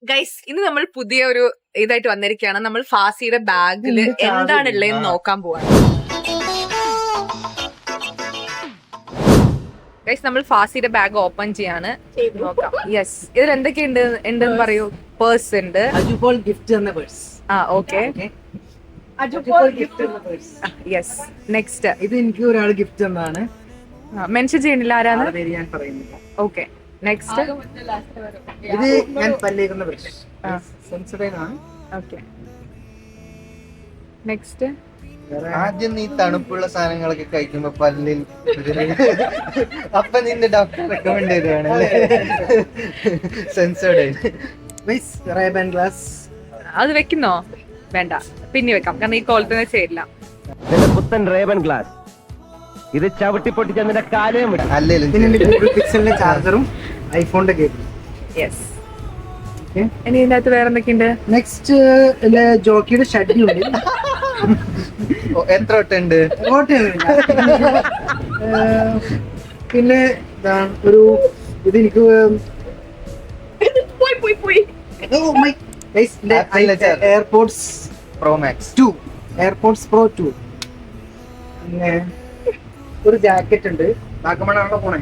Guys ഇന്ന് നമ്മൾ പുതിയ ഒരു ഇതായിട്ട് വന്നിരിക്കുകയാണ്. നമ്മൾ ഫാസിയുടെ ബാഗിൽ എന്താണുള്ളതെന്ന് നോക്കാൻ പോവാണ്. ഗൈസ് നമ്മൾ ഫാസിയുടെ ബാഗ് ഓപ്പൺ ചെയ്യാണ്. നോക്കാം. യെസ്, ഇതിൽ എന്തൊക്കെയുണ്ട് ഉണ്ടെന്ന് പറയൂ. പേഴ്സ് ഉണ്ട്. ഓക്കെ. Yes, next. ഇത് എനിക്ക് ഒരാൾ ഗിഫ്റ്റ് തന്നതാണ്. മെൻഷൻ ചെയ്യണില്ല ആരാണ്. ഞാൻ പറയുന്നില്ല. Okay, next. ഇത് ഞാൻ പല്ലേക്കുന്ന ബ്രഷ്. സെൻസിറ്റൈവ് ആണ്. Okay, next. ആദ്യം നീ തണുപ്പുള്ള സാധനങ്ങളൊക്കെ കഴിക്കുമ്പോ പല്ലിൽ അപ്പൊ നിന്റെ ഡോക്ടർ റെക്കമെൻഡ് ചെയ്തതാണ് സെൻസേർഡ് റേബൻ ഗ്ലാസ്. അത് വെക്കുന്നോ? വേണ്ട, പിന്നെ വെക്കാം, കാരണം ഈ കോളത്തിന് ചേരില്ല. പുത്തൻ റേബൻ ഗ്ലാസ് ഇത് ചവിട്ടി പൊട്ടിച്ചതിന്റെ കാലയും വിടാം. ഗൂഗിൾ പിക്സലിന്റെ ചാർജറും ഐഫോണിന്റെ കേബിളും. യെസ്. ഇനി ഇതിന്റെ അകത്ത് വേറെ എന്തൊക്കെയുണ്ട്? നെക്സ്റ്റ് ജോക്കിയുടെ ഷഡ്ഡി ഉണ്ട്. എത്ര വട്ടുണ്ട്? പിന്നെ ഒരു ഇത് എനിക്ക് AirPods Pro Max 2 AirPods Pro 2. പിന്നെ ഒരു ജാക്കറ്റ് ഉണ്ട്. വാഗമണാണോ പോണേ?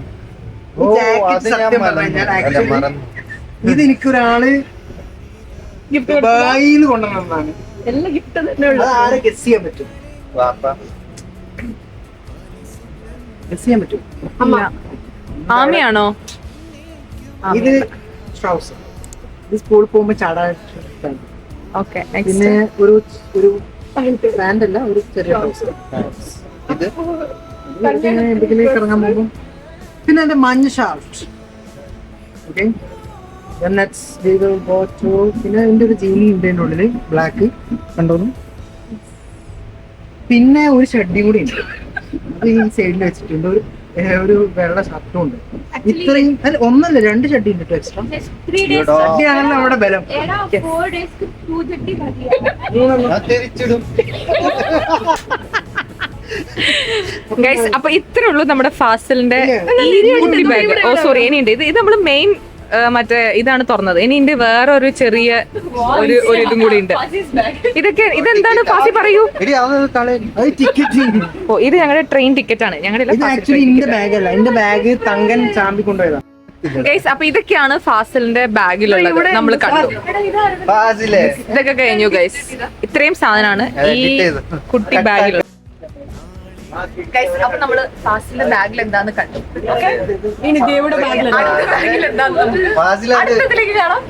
ഇത് എനിക്കൊരാള് ദുബായിന്ന് കൊണ്ടുവന്നതാണ്. ആരെ ഗസ് ചെയ്യാൻ പറ്റും? ഗസ് ചെയ്യാൻ പറ്റും? ആമയാണോ? ഇത് ട്രൗസർ. ഇത് സ്കൂളിൽ പോകുമ്പോ ചാടാൻ. ഓക്കെ, പിന്നെ ഒരു പാന്റ് അല്ല, ഒരു ചെറിയ ട്രൗസർ. ഇത് എന്തെങ്കിലും ഇറങ്ങാൻ പോകും. പിന്നെ എന്റെ മഞ്ഞ ഷർട്ട്. ഓക്കെ, പിന്നെ എന്റെ ഒരു ജീനി ഉണ്ട് എന്റെ ഉള്ളില്, ബ്ലാക്ക് കണ്ടോന്നു. പിന്നെ ഒരു ഷഡ്ഡിയും കൂടി ഉണ്ട്. അത് ഈ സൈഡിൽ വെച്ചിട്ടുണ്ട്. ഒരു വെള്ള ഷർട്ടും ഉണ്ട്. ഇത്രയും ഒന്നല്ല, 2 ഷഡ്ഡി ഉണ്ട് കേട്ടോ. എക്സ്ട്രാ ഷഡ്ഡിയാണല്ലോ നമ്മുടെ ബലം. തിരിച്ചിടും. ഗൈസ്, അപ്പൊ ഇത്രേ ഉള്ളൂ നമ്മുടെ ഫാസിലിന്റെ കുട്ടി ബാഗ്. ഓ സോറി, ഇനിയുണ്ട്. ഇത് നമ്മള് മെയിൻ മറ്റേ ഇതാണ് തുറന്നത്. ഇനി ഇതിന്റെ വേറെ ഒരു ചെറിയ ഒരു ഇതും കൂടി ഉണ്ട്. ഇതെന്താണ് ഫാസി പറയൂ. ഓ, ഇത് ഞങ്ങളുടെ ട്രെയിൻ ടിക്കറ്റ് ആണ്. ഞങ്ങളുടെ ബാഗ് അല്ല, എന്റെ ബാഗ് തങ്കൻ ചാമ്പി കൊണ്ടുപോയതാണ്. ഗൈസ്, അപ്പൊ ഇതൊക്കെയാണ് ഫാസിലിന്റെ ബാഗിലുള്ളത്. നമ്മൾ കണ്ടു. ഇതൊക്കെ കഴിഞ്ഞു ഗൈസ്. ഇത്രയും സാധനമാണ് ഈ കുട്ടി ബാഗിലുള്ളത്. അപ്പൊ നമ്മള് ഫാസിലിന്റെ ബാഗിൽ എന്താന്ന് കണ്ടു. ഇനി ദേവിയുടെ ബാഗിൽ എന്താന്ന് അടുത്തതിലേക്ക് കാണാം.